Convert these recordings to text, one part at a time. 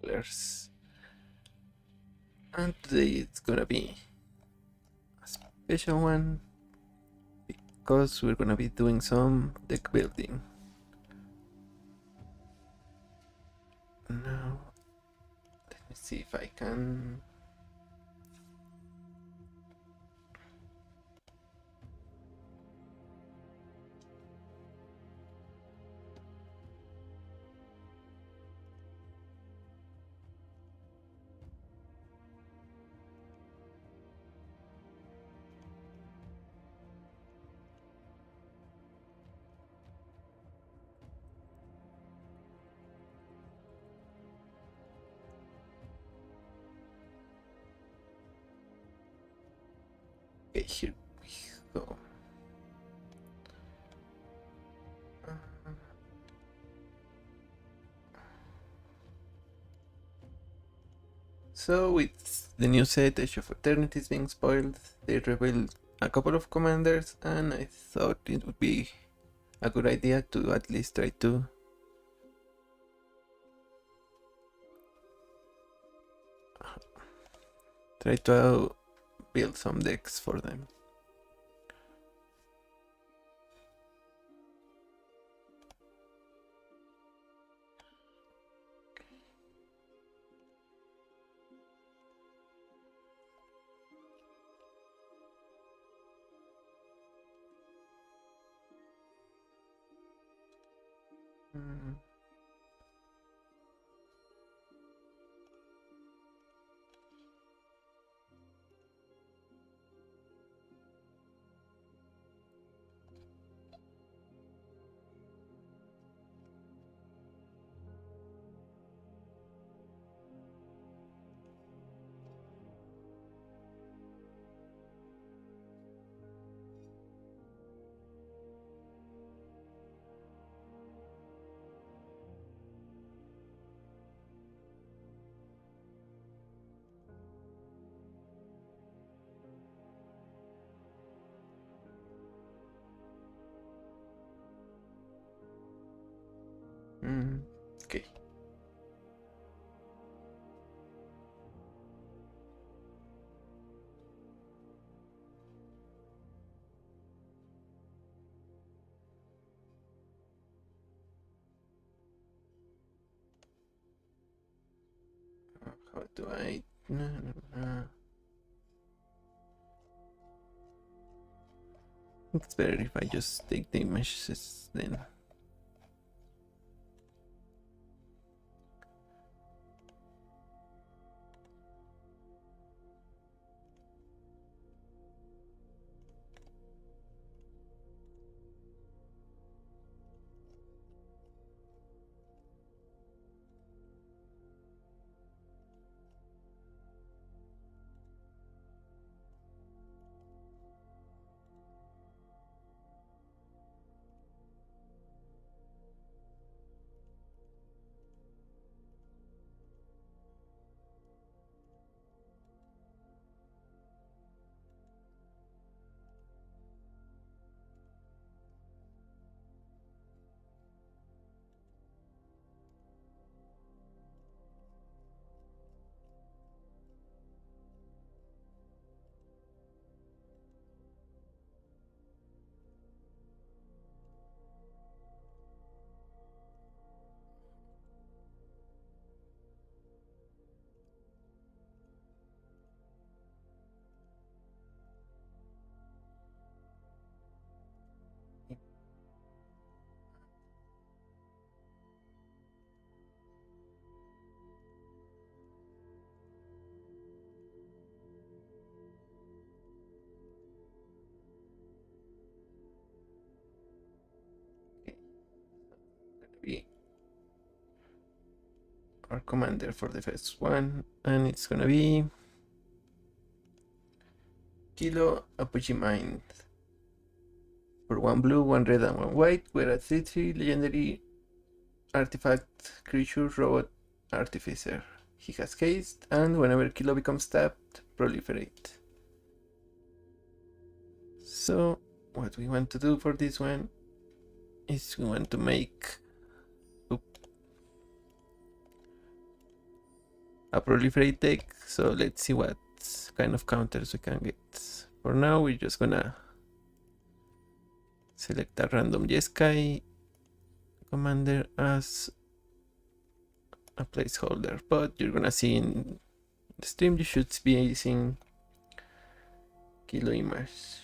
colors. And today it's gonna be a special one because we're gonna be doing some deck building. Now, let me see if I can. Okay, here we go. So with the new set, Age of Eternities being spoiled, they revealed a couple of commanders, and I thought it would be a good idea to at least try to build some decks for them. Okay. How do I? It's better if I just take the images then. Be our commander for the first one, and it's gonna be Kilo Apogee Mind. For 1 blue, 1 red, and 1 white, we're a 3/3 legendary artifact creature robot artificer. He has haste, and whenever Kilo becomes tapped, proliferate. So what we want to do for this one is we want to make a proliferate deck, so let's see what kind of counters we can get. For now, we're just gonna select a random Jeskai commander as a placeholder, but you're gonna see in the stream you should be using Kilo Image.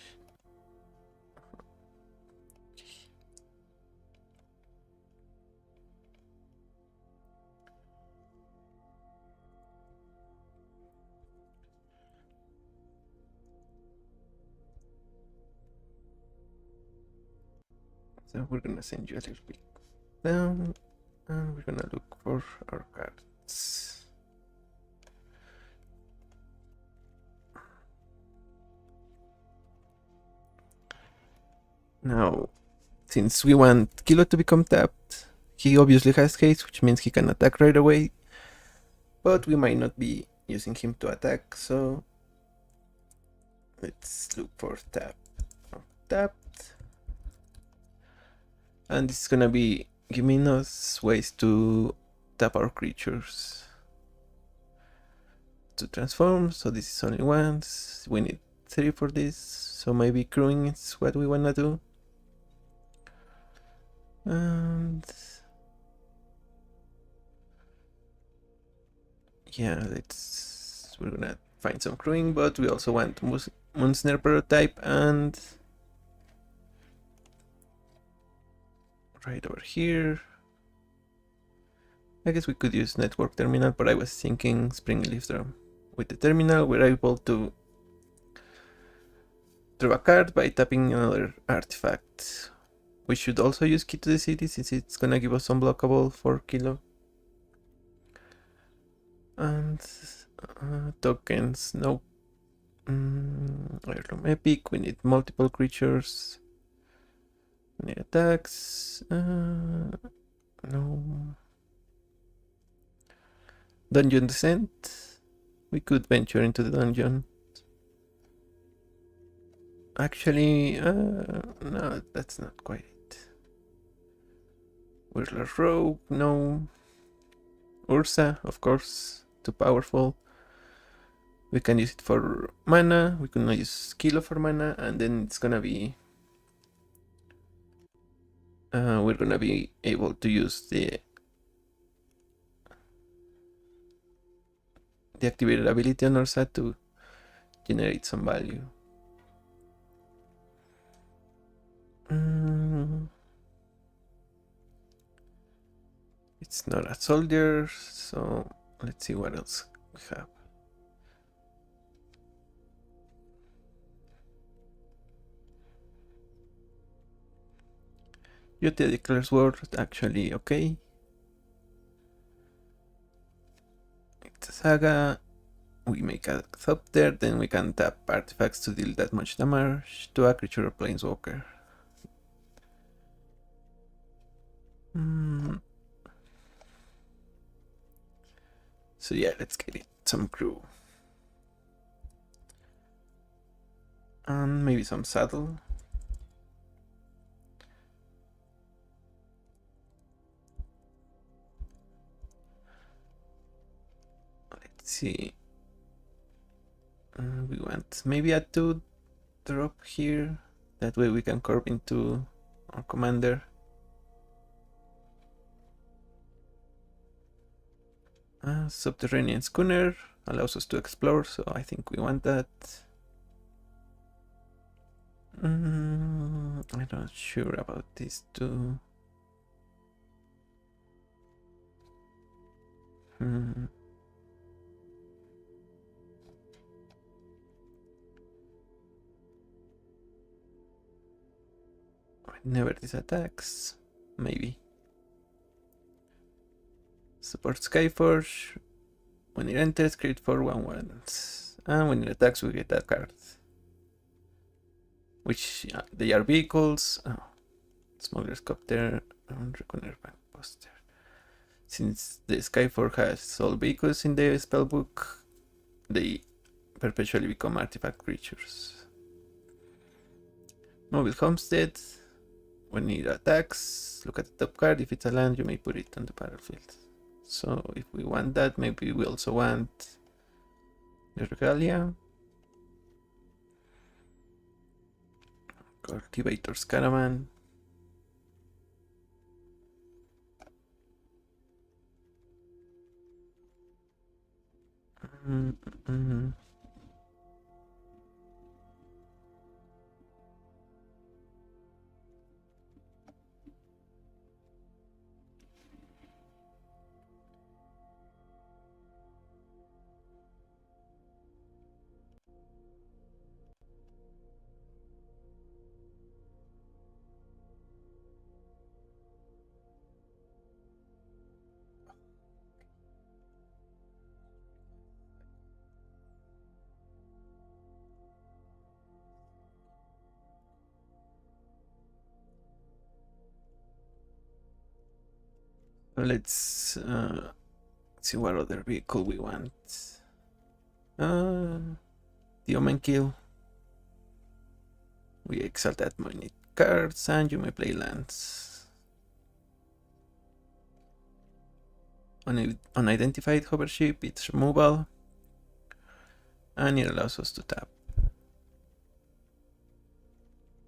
So we're gonna send you a little bit down, and we're gonna look for our cards. Now, since we want Kilo to become tapped, he obviously has haste, which means he can attack right away, but we might not be using him to attack, so let's look for tapped. And this is gonna be giving us ways to tap our creatures to transform. So this is only once. We need 3 for this. So maybe crewing is what we wanna do. And yeah, we're gonna find some crewing, but we also want Moonsnare prototype and right over here. I guess we could use Network Terminal, but I was thinking Spring Leaf Drum. With the terminal, we're able to draw a card by tapping another artifact. We should also use Key to the City since it's gonna give us unblockable for Kilo. And tokens, nope. Heirloom Epic, we need multiple creatures. We need attacks. No. Dungeon Descent. We could venture into the dungeon. Actually, no, that's not quite it. Whirler Rogue, no. Ursa, of course, too powerful. We can use it for mana, we can use Kilo for mana, and then it's gonna be... we're gonna be able to use the activated ability on Ursa to generate some value. It's not a soldier, so let's see what else we have. Yotia declares war, actually okay. It's a saga. We make a Thopter, then we can tap artifacts to deal that much damage to a creature or planeswalker. So yeah, let's get it. Some crew. And maybe some saddle. Let's see. We want maybe a 2-drop here. That way we can curve into our commander. Subterranean Schooner allows us to explore, so I think we want that. I'm not sure about these two. Never these attacks, maybe. Support Skyforge. When it enters, create 4 1/1s. And when it attacks, we get that card. Which they are vehicles. Oh, Smuggler's Copter and Reckoner Bankbuster. Since the Skyforge has all vehicles in the spellbook, they perpetually become artifact creatures. Mobile Homestead. When it attacks, look at the top card. If it's a land, you may put it on the battlefield. So if we want that, maybe we also want the Regalia. Cultivator's Caravan. Let's see what other vehicle we want. The Omen Kill. We exalt that money cards and you may play lands. Unidentified hover ship, it's removal. And it allows us to tap.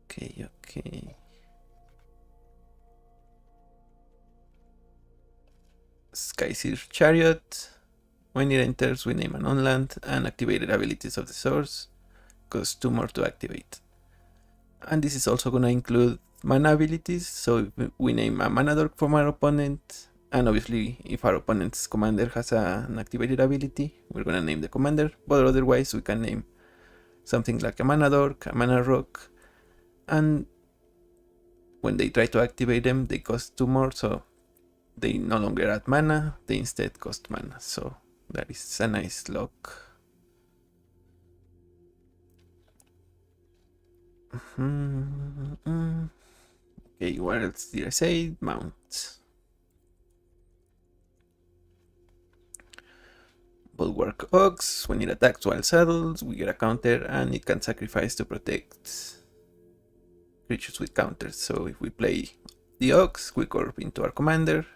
Okay. Skyseer Chariot. When it enters, we name an on-land and activated abilities of the source. Costs 2 more to activate. And this is also going to include mana abilities. So if we name a mana dork from our opponent, and obviously if our opponent's commander has an activated ability, we're going to name the commander. But otherwise we can name something like a mana dork, a mana rock, and when they try to activate them, they cost 2 more, so they no longer add mana, they instead cost mana. So that is a nice lock. Okay, what else did I say? Mount. Bulwark Ox. When it attacks while saddled, we get a counter and it can sacrifice to protect creatures with counters. So if we play the Ox, we corp into our commander,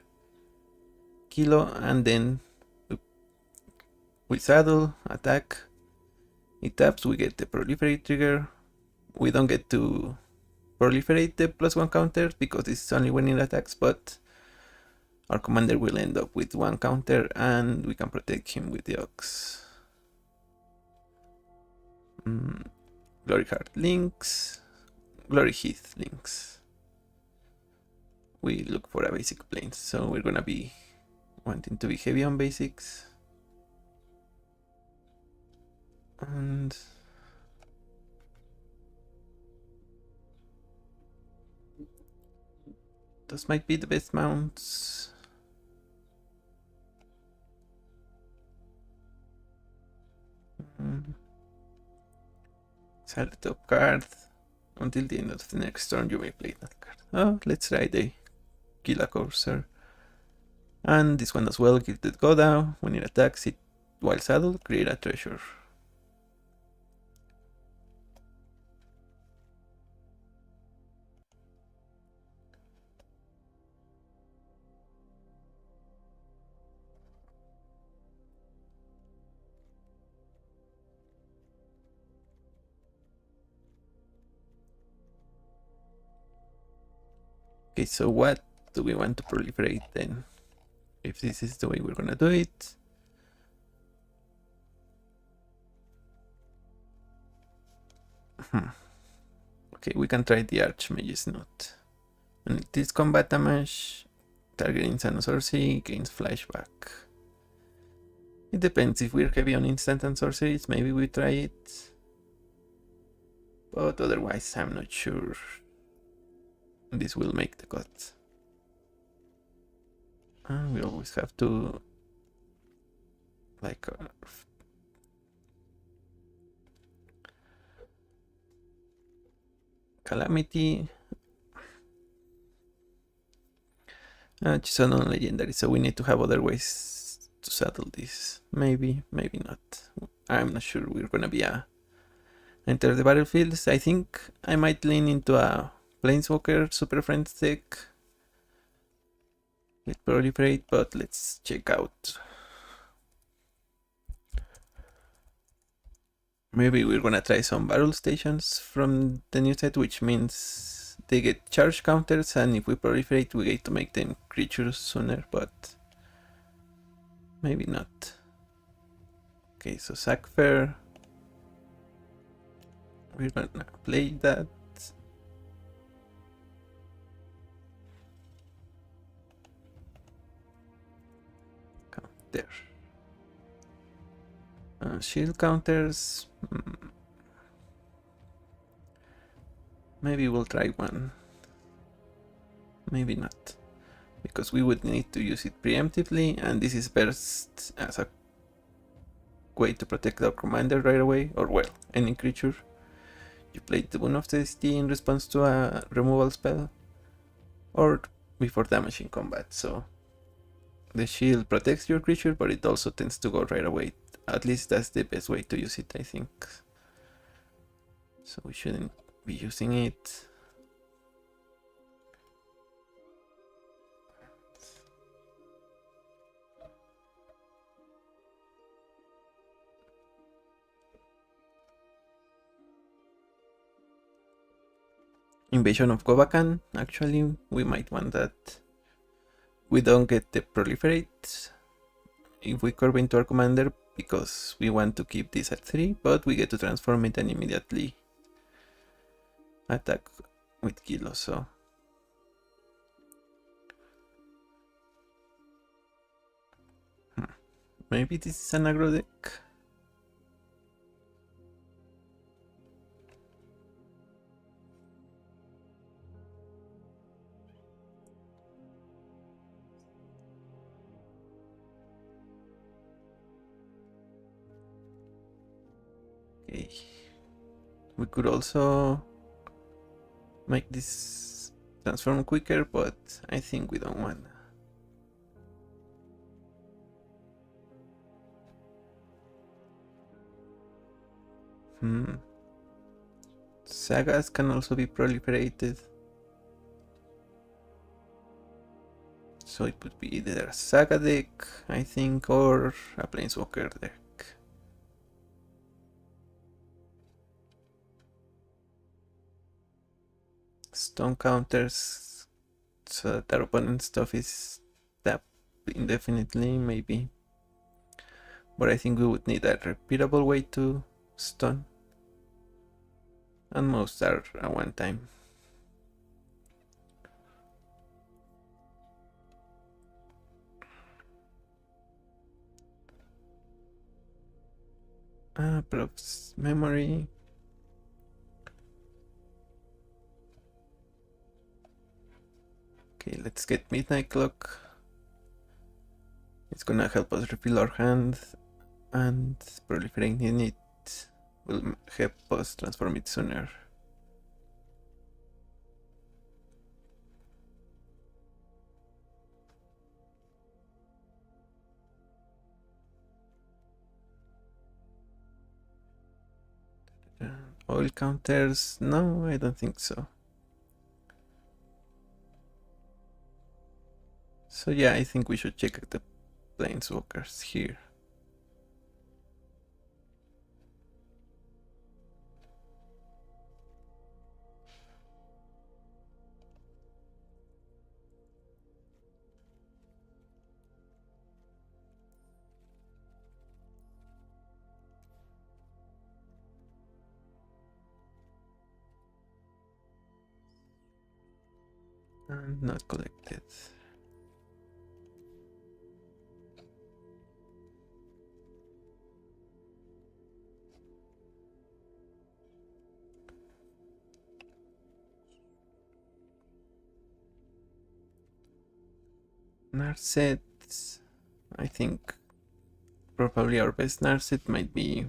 Kilo, and then we saddle, attack. It taps, we get the proliferate trigger. We don't get to proliferate the +1 counter because this is only when it attacks, but our commander will end up with 1 counter and we can protect him with the Ox. Glory Heart links, Glory Heath links. We look for a basic plane, so we're gonna be wanting to be heavy on basics. And those might be the best mounts. Sell the top card. Until the end of the next turn, you may play that card. Oh, let's try the Killa Courser. And this one as well, Gilded Goda. When it attacks it while saddled, create a treasure. Okay, so what do we want to proliferate then? If this is the way we're gonna do it. Okay, we can try the Archmage's Note. When it is combat damage, target instant sorcery gains flashback. It depends. If we're heavy on instant and sorceries, maybe we try it. But otherwise, I'm not sure this will make the cut. We always have to like Calamity. She's a non-legendary, so we need to have other ways to settle this. Maybe, maybe not. I'm not sure we're gonna be enter the battlefields. I think I might lean into a Planeswalker Super Friends deck. Let proliferate, but let's check out. Maybe we're gonna try some barrel stations from the new set, which means they get charge counters, and if we proliferate we get to make them creatures sooner, but maybe not. Okay, so sack fair. We're gonna play that. There. Shield counters. Maybe we'll try one. Maybe not. Because we would need to use it preemptively, and this is best as a way to protect our commander right away, or well, any creature. You played the Boon of Destiny in response to a removal spell, or before damaging combat, so the shield protects your creature, but it also tends to go right away. At least that's the best way to use it, I think. So we shouldn't be using it. Invasion of Govakan, actually, we might want that. We don't get the proliferate if we curve into our commander, because we want to keep this at 3, but we get to transform it and immediately attack with Kilo, so maybe this is an aggro deck. Okay. We could also make this transform quicker, but I think we don't want. Sagas can also be proliferated. So it would be either a Saga deck, I think, or a Planeswalker deck. Stone counters, so that our opponent's stuff is tapped indefinitely, maybe. But I think we would need a repeatable way to stun. And most are a one time. Perhaps memory. Okay, let's get Midnight Clock. It's gonna help us refill our hand, and proliferating it will help us transform it sooner. Oil counters? No, I don't think so. So yeah, I think we should check the Planeswalkers here. And not collected. Narset, I think probably our best Narset might be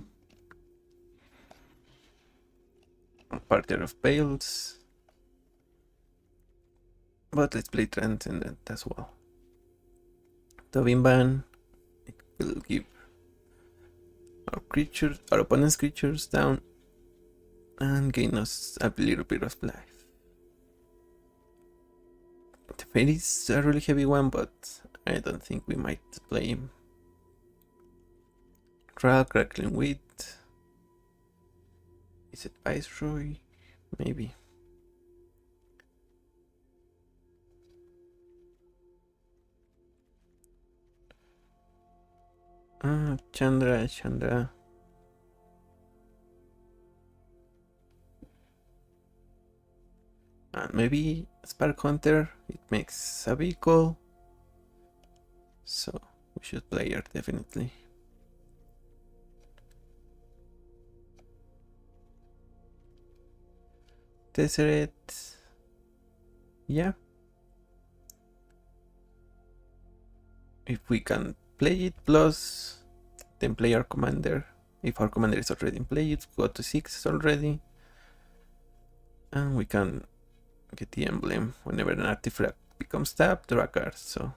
a Partner of Bales, but let's play Transcendent as well. Tobin it will give our opponent's creatures down and gain us a little bit of life. The Fate is a really heavy one, but I don't think we might play him. Trial, Crackling Wheat. Is it Viceroy? Maybe. Chandra. And maybe Spark Hunter, it makes a vehicle. So we should play her definitely. Tesseract. Yeah. If we can play it plus then play our commander. If our commander is already in play, it's go to 6 already. And we can get the emblem whenever an artifact becomes tapped, draw a card. So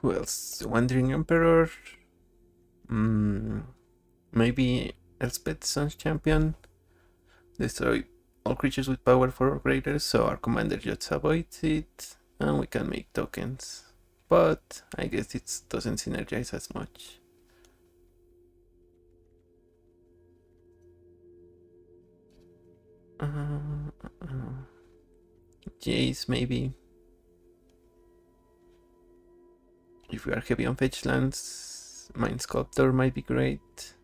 who else? Wandering Emperor. Maybe Elspeth, Sun's Champion. Destroy all creatures with power 4 or greater, so our commander just avoids it, and we can make tokens. But I guess it doesn't synergize as much. Jace, maybe. If we are heavy on fetch lands, Mind Sculptor might be great.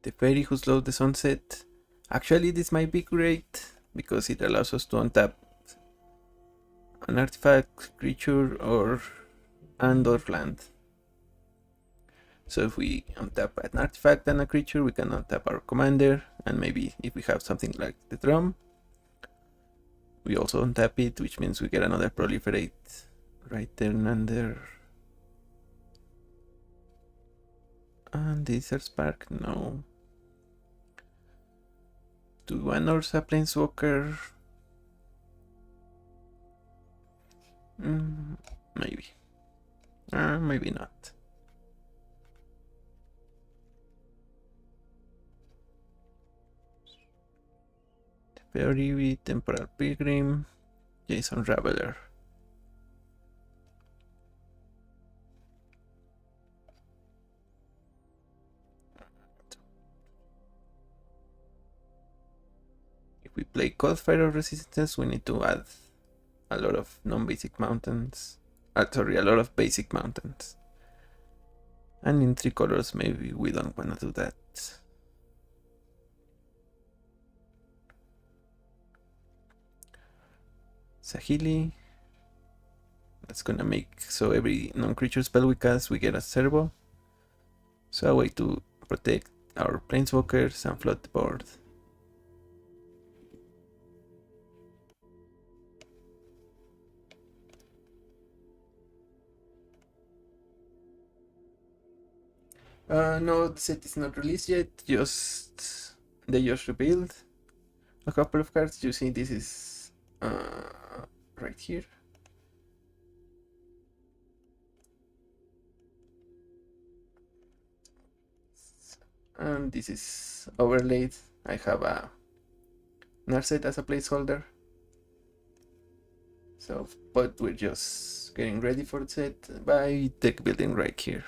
The Fairy who slows the sunset. Actually, this might be great because it allows us to untap an artifact, creature, or land. So if we untap an artifact and a creature, we can untap our commander, and maybe if we have something like the drum, we also untap it, which means we get another proliferate right there and under. And Desert Spark, no. Do one Ursa Planeswalker? Maybe. Maybe not. Fairy with Temporal Pilgrim, Jason Raveler. If we play Coldfire of Resistance, we need to add a lot of non-basic mountains. Sorry, a lot of basic mountains. And in 3 colors, maybe we don't want to do that. Sahili. That's gonna make so every non-creature spell we cast, we get a servo. So a way to protect our planeswalkers and flood the board. No, the set is not released yet. They just revealed a couple of cards. You see, this is right here. And this is overlaid. I have a Narset as a placeholder. So, but we're just getting ready for the set by deck building right here.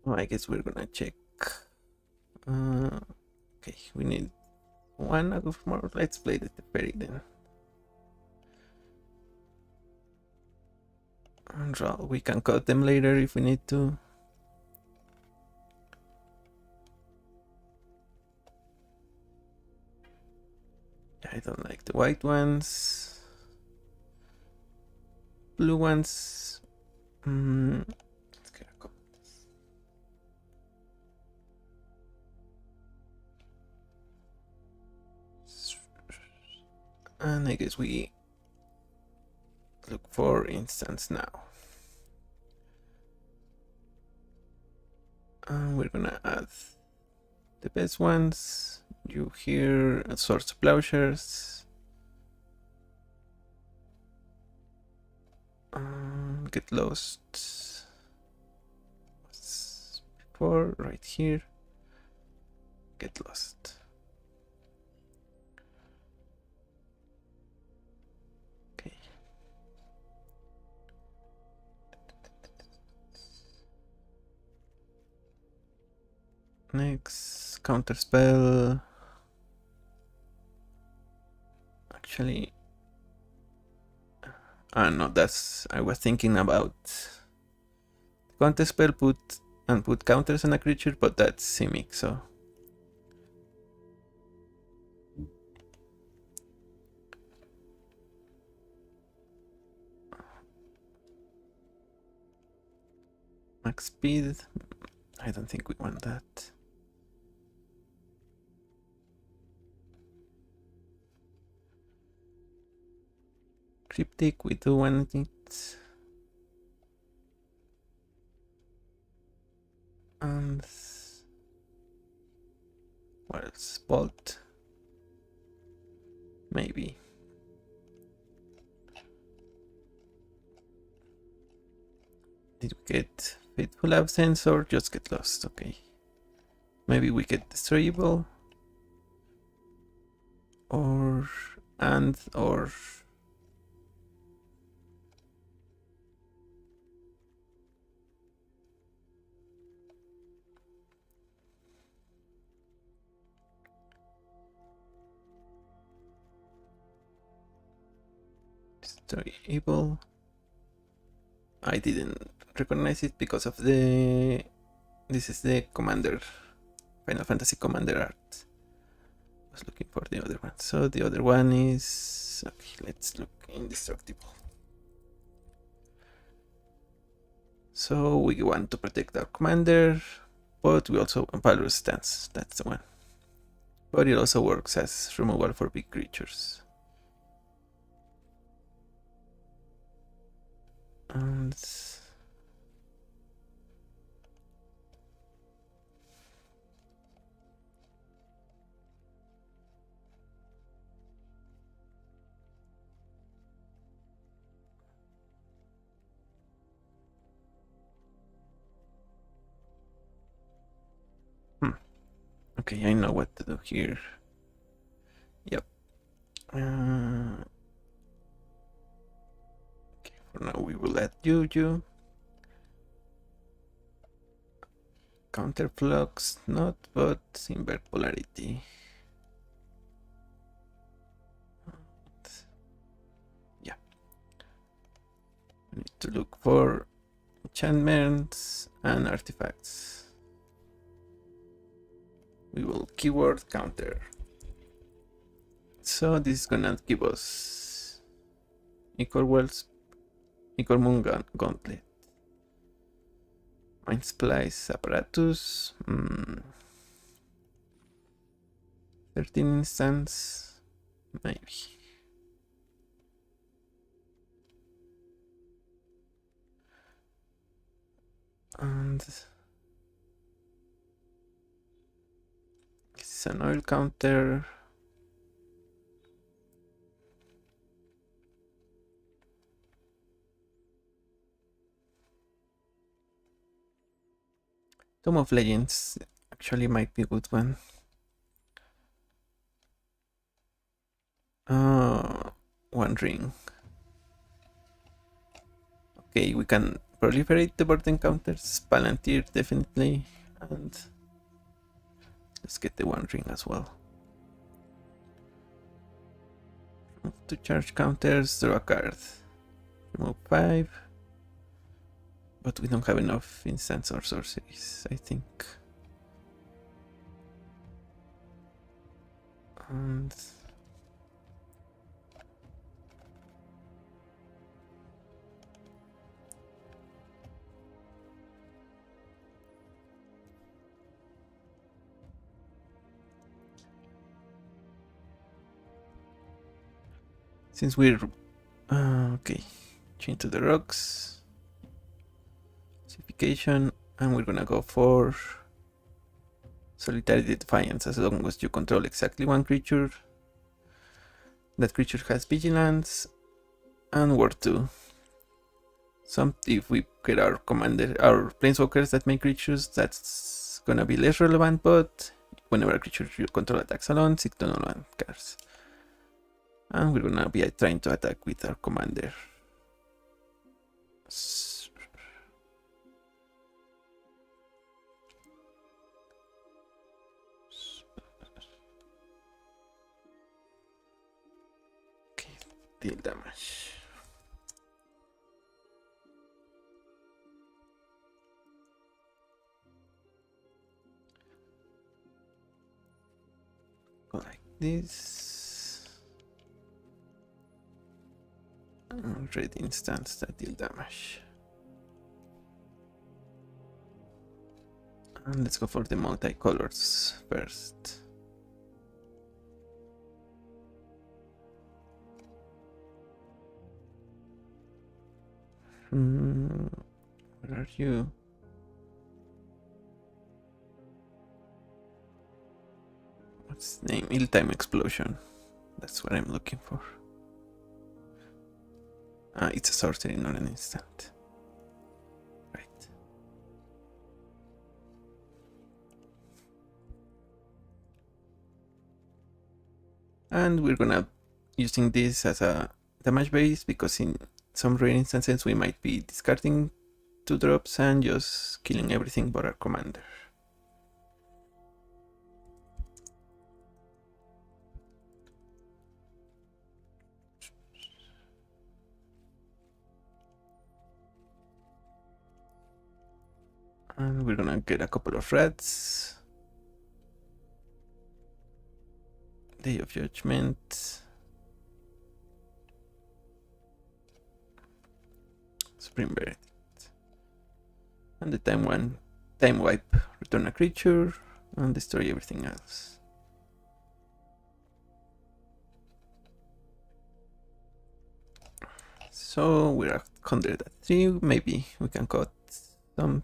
Oh, I guess we're gonna check. Okay, we need one out of more. Let's play the Teferi then. And we can cut them later if we need to. I don't like the white ones. Blue ones. Let's get a couple. And I guess we look for instance now. And we're gonna add the best ones. You hear Swords of Plowshares. Get lost. What's before? Right here. Get lost. Okay. Next, counter spell. Actually, no, that's I was thinking about counter spell put counters on a creature, but that's Simic, so max speed. I don't think we want that. Cryptic, we do want it. And what else? Bolt? Maybe. Did we get Faithful Absence or just get lost? Okay. Maybe we get Destroyable. Or Destroyable. I didn't recognize it because of the... This is the Commander, Final Fantasy Commander art. I was looking for the other one. So the other one is... Okay, let's look. Indestructible. So we want to protect our Commander, but we also... Valorous Stance, that's the one. But it also works as removal for big creatures. And... Okay, I know what to do here. Yep. Okay, for now we will add Juju. Counterflux, not, but invert polarity. Yeah. We need to look for enchantments and artifacts. We will keyword counter. So this is gonna give us Ichor Moon Gauntlet. Mind Splice Apparatus. 13 instance. Maybe. And this is an oil counter. Tome of Legends actually might be a good one. One ring. Okay, we can proliferate the board encounters. Palantir definitely, and let's get the One Ring as well. Remove 2 charge counters, draw a card. Remove 5. But we don't have enough instants or sorceries, I think. And since we're okay, change to the rocks, classification, and we're gonna go for Solitary Defiance. As long as you control exactly one creature, that creature has vigilance and ward 2. If we get our commander, our planeswalkers that make creatures, that's gonna be less relevant, but whenever a creature you control attacks alone, 6 to no one cards. And we're gonna be trying to attack with our commander. Okay, deal damage. Go like this. Red instants that deal damage. And let's go for the multicolors first. Where are you? What's the name? Ill-Time Explosion. That's what I'm looking for. It's a sorcery, not an instant. Right. And we're gonna using this as a damage base because in some rare instances we might be discarding 2 drops and just killing everything but our commander. And we're gonna get a couple of reds. Day of Judgment. Spring Verdict. And the time wipe. Return a creature and destroy everything else. So we're at 103. Maybe we can cut some.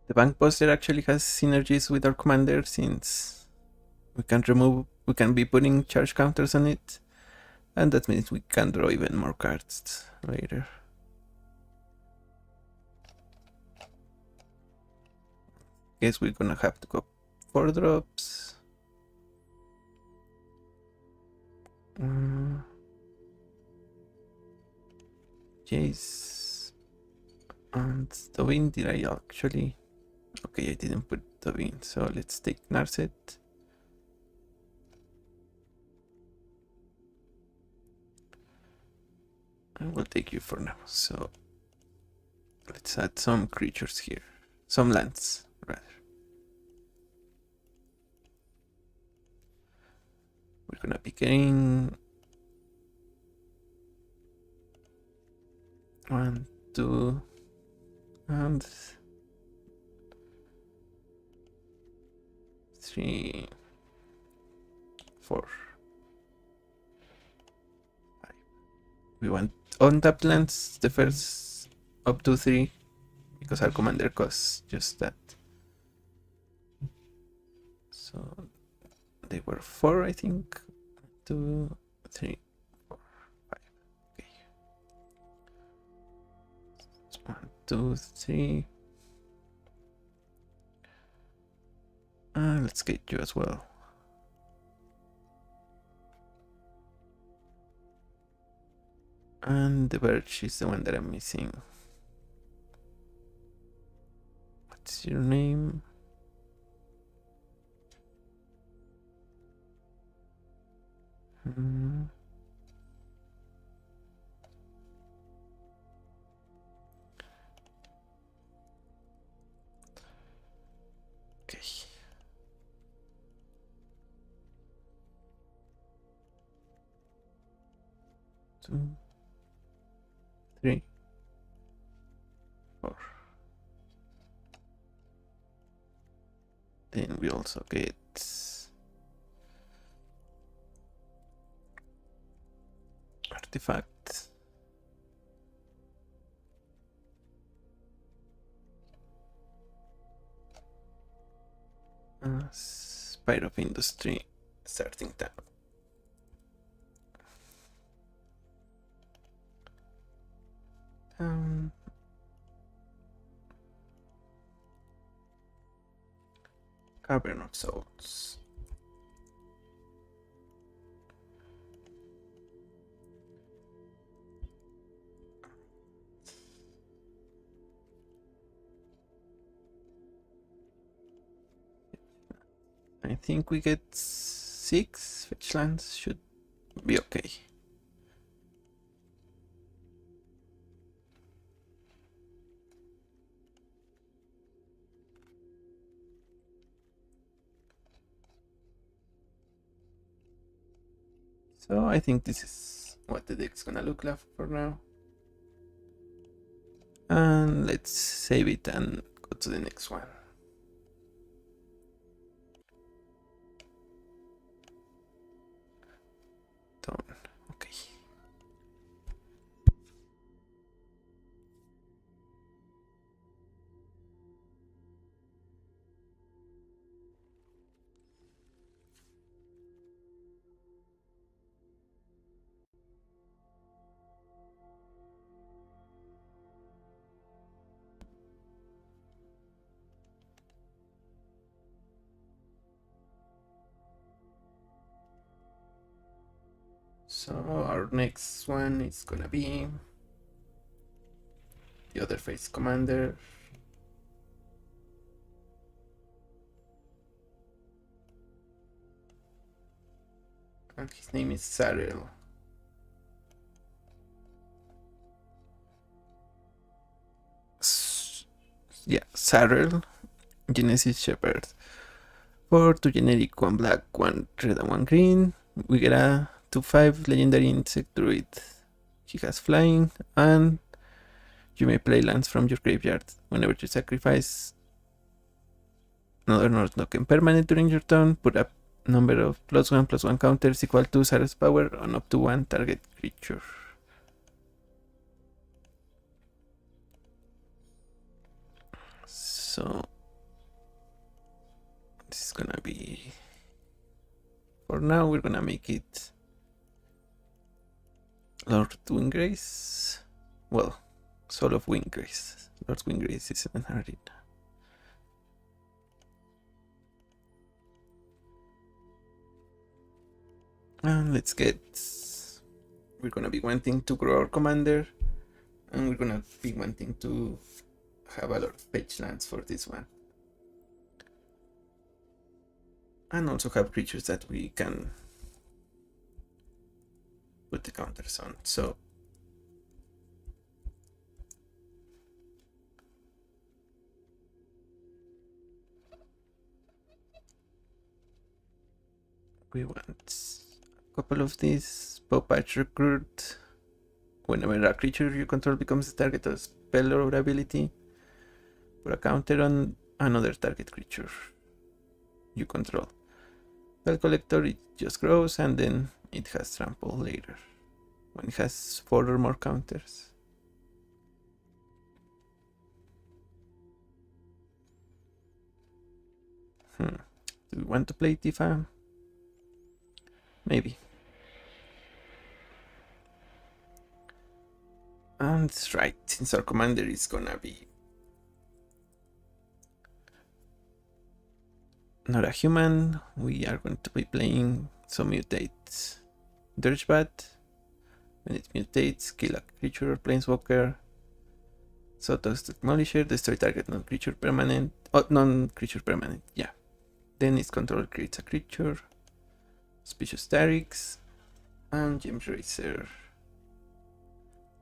The Bank Buster actually has synergies with our commander since we can be putting charge counters on it, and that means we can draw even more cards later. Guess we're gonna have to go 4 drops. Jace and Dovin. Did I actually? Okay, I didn't put Dovin, so let's take Narset. I will take you for now. So let's add some creatures here, some lands rather. We're gonna be getting 1, 2, and 3, 4, 5. We want untapped lands, the first up to 3, because our commander costs just that. So they were 4, I think. 2, 3, 4, 5. Okay. 1, 2, 3. Let's get you as well. And the birch is the one that I'm missing. What's your name? Okay. 2, 3, 4. Then we also get artifact. Spire of Industry starting time. Cavern of Souls. I think we get 6 fetch lands, should be okay. So I think this is what the deck's gonna look like for now. And let's save it and go to the next one. Done. Okay. So our next one is gonna be the other face commander. And his name is Szarel. Yeah, Szarel, Genesis Shepherd. For 2 generic, 1 black, 1 red, and 1 green. We get a 2/5 legendary insect druid. He has flying, and you may play lands from your graveyard. Whenever you sacrifice another non-token permanent during your turn, put a number of +1/+1 counters equal to Szarel's power on up to 1 target creature. So this is gonna be, for now we're gonna make it Lord Windgrace. Well, Soul of Windgrace. Lord Windgrace is an arena. And let's get, we're gonna be wanting to grow our commander, and we're gonna be wanting to have a lot of fetch lands for this one, and also have creatures that we can put the counters on. So we want a couple of these. Popatch Recruit. Whenever a creature you control becomes the target of a spell or ability, put a counter on another target creature you control. Spell Collector, it just grows, and then it has trample later when it has 4 or more counters. Do we want to play Tifa? Maybe. And that's right, since our commander is gonna be not a human, we are going to be playing some mutates. Dirgebat, when it mutates, kill a creature or planeswalker. Sotos Demolisher, destroy target non-creature permanent. Oh, non-creature permanent, yeah. Then its controller creates a creature. Suspicious Tarix. And James Racer.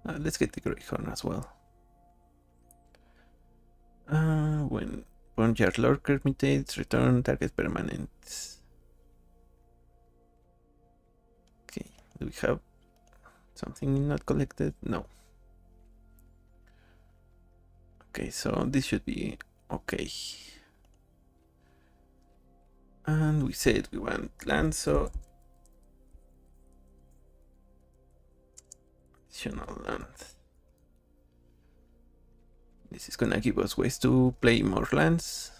Let's get the Greyhound as well. When Boneyard Lurker mutates, return target permanent. Okay, do we have something not collected? No. Okay, so this should be okay. And we said we want land, so additional land. This is gonna give us ways to play more lands.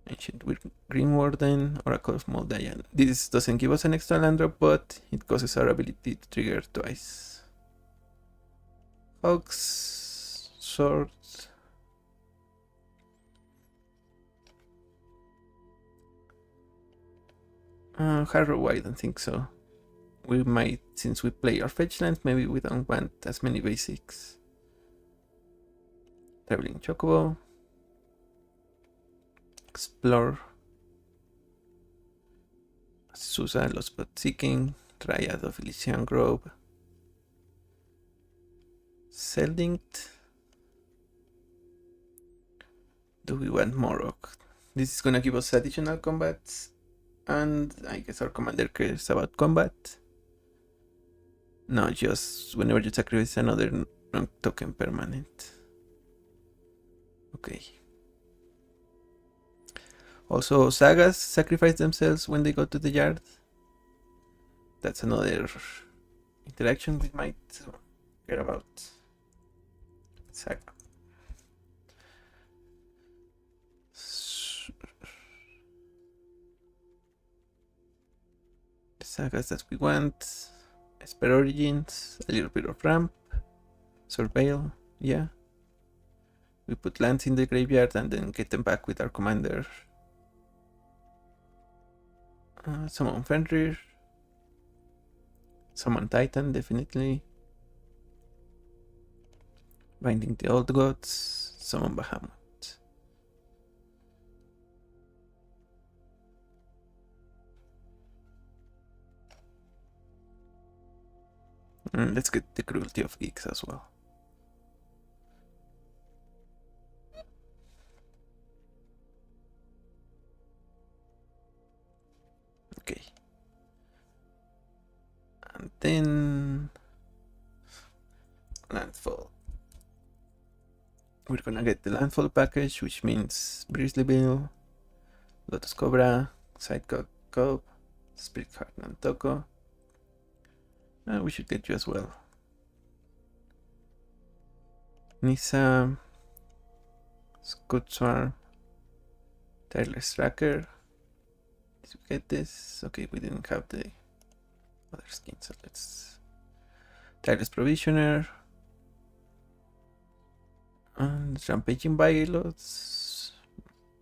Ancient Green Warden, Oracle of Moldayan. This doesn't give us an extra land drop, but it causes our ability to trigger twice. Hogs, Sword. Harrow, I don't think so. We might, since we play our fetch lands, maybe we don't want as many basics. Traveling Chocobo. Explore. Susa, Lost Spot Seeking. Triad of Elysian Grove. Seldinked. Do we want Morok? This is gonna give us additional combats. And I guess our commander cares about combat. No, just whenever you sacrifice another token permanent. Okay. Also, sagas sacrifice themselves when they go to the yard. That's another interaction we might care about. Saga. The sagas that we want. Esper Origins, a little bit of ramp. Surveil, yeah. We put lands in the graveyard and then get them back with our commander. Summon Fenrir. Summon Titan, definitely. Binding the Old Gods. Summon Bahamut. Let's get the Cruelty of Geeks as well. Okay. And then landfall. We're gonna get the landfall package, which means Brisleyville, Lotus Cobra, Sidecock Cove, Spirit Heart Nantoko. We should get you as well. Nisa, Scout Swarm, Tireless Tracker. Did we get this? Okay, we didn't have the other skin, so let's. Tireless Provisioner. And Rampaging Bilots.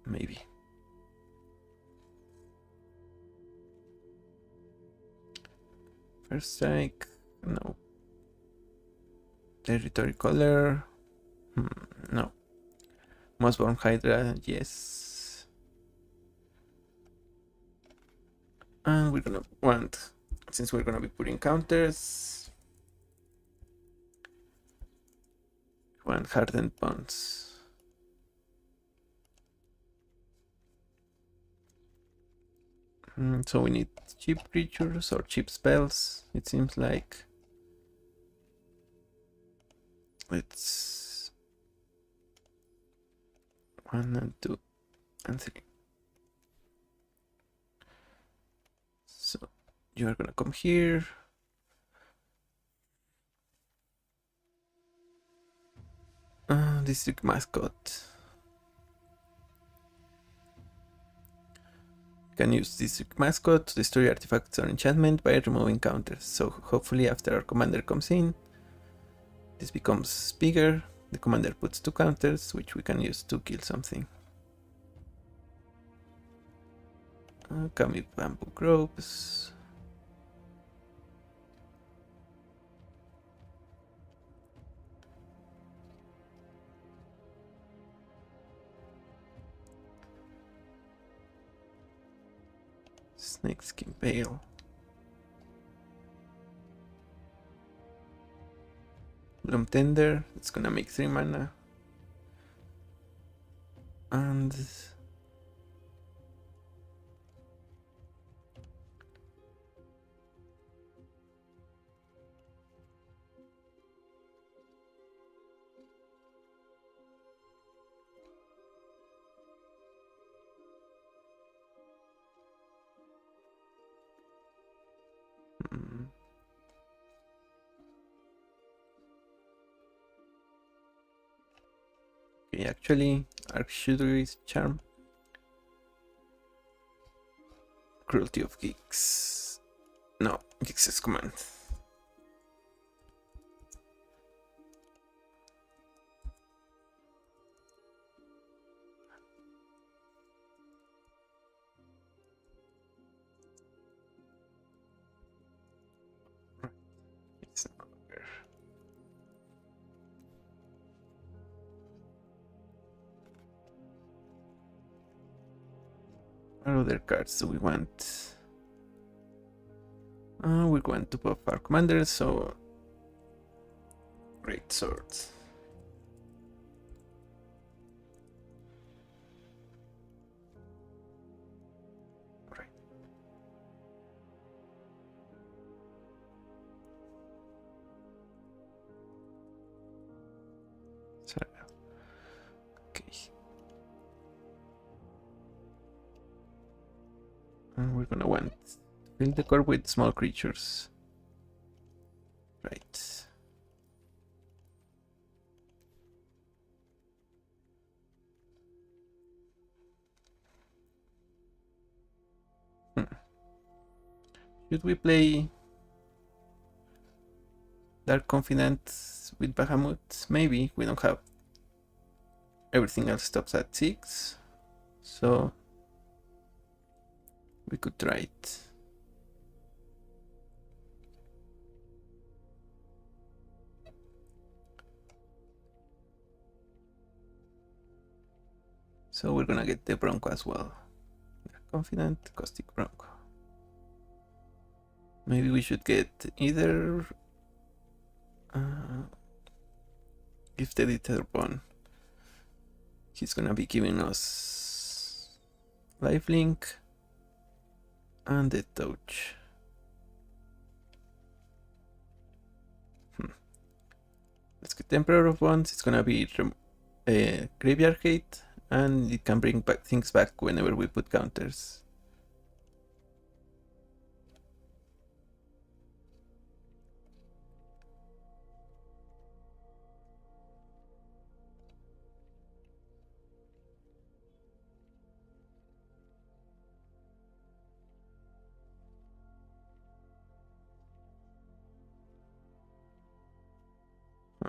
Maybe. First Strike. No. Territory Color. No. Mossborn Hydra. Yes. And we're gonna want, since we're gonna be putting counters, we want Hardened Bonds. So we need cheap creatures or cheap spells, it seems like. Let's 1 and 2 and 3. So you are gonna come here. District Mascot. Can use District Mascot to destroy artifacts or enchantment by removing counters. So hopefully after our commander comes in, This becomes bigger. The commander puts 2 counters, which we can use to kill something. Kami bamboo groves. Snakeskin Veil. Bloom Tender, it's gonna make 3 mana. And okay, actually, Archudry's Charm. Cruelty of Geeks. No, Geeks' Command. It's no longer. What other cards do we want? We want to buff our commander, so Great Sword. Right. Szarel. Okay. And we're gonna want to fill the core with small creatures. Right. Should we play Dark Confidant with Bahamut? Maybe. We don't have everything else stops at 6, so we could try it. So we're gonna get the Bronco as well. Confident, Caustic Bronco. Maybe we should get either Gifted Eterbone. He's gonna be giving us lifelink and the touch. Let's get Emperor of Wands. It's gonna be Graveyard Hate, and it can bring back things back whenever we put counters.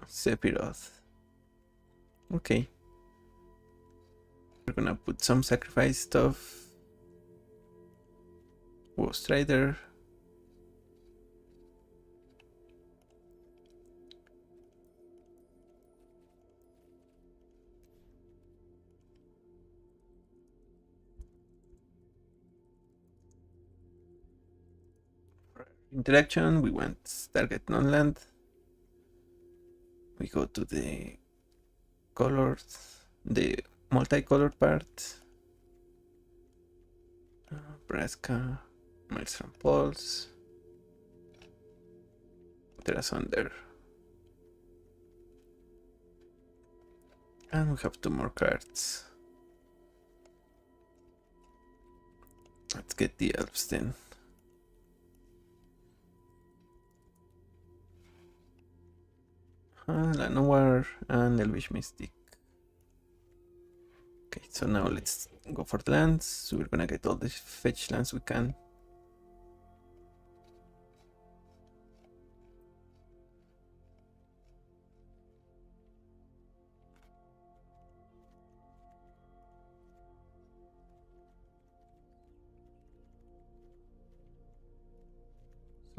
Sephiroth. Okay. We're gonna put some sacrifice stuff. Whoa, Strider. For interaction, we want target non-land. We go to the colors, the multicolored part. Braska, Maelstrom Pulse, Terrasunder. And we have 2 more cards. Let's get the elves then. Llanowar and Elvish Mystic. Okay, so now let's go for the lands. So we're gonna get all the fetch lands we can.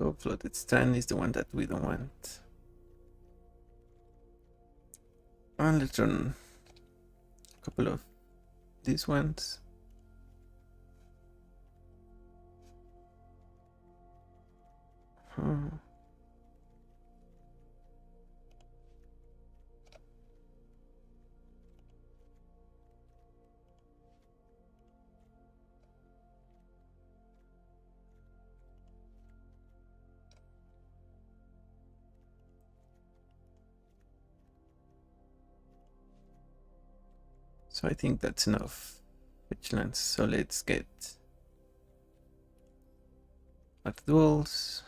So floated strand is the one that we don't want. And let's run a couple of these ones. So I think that's enough vigilance. So let's get at the duels.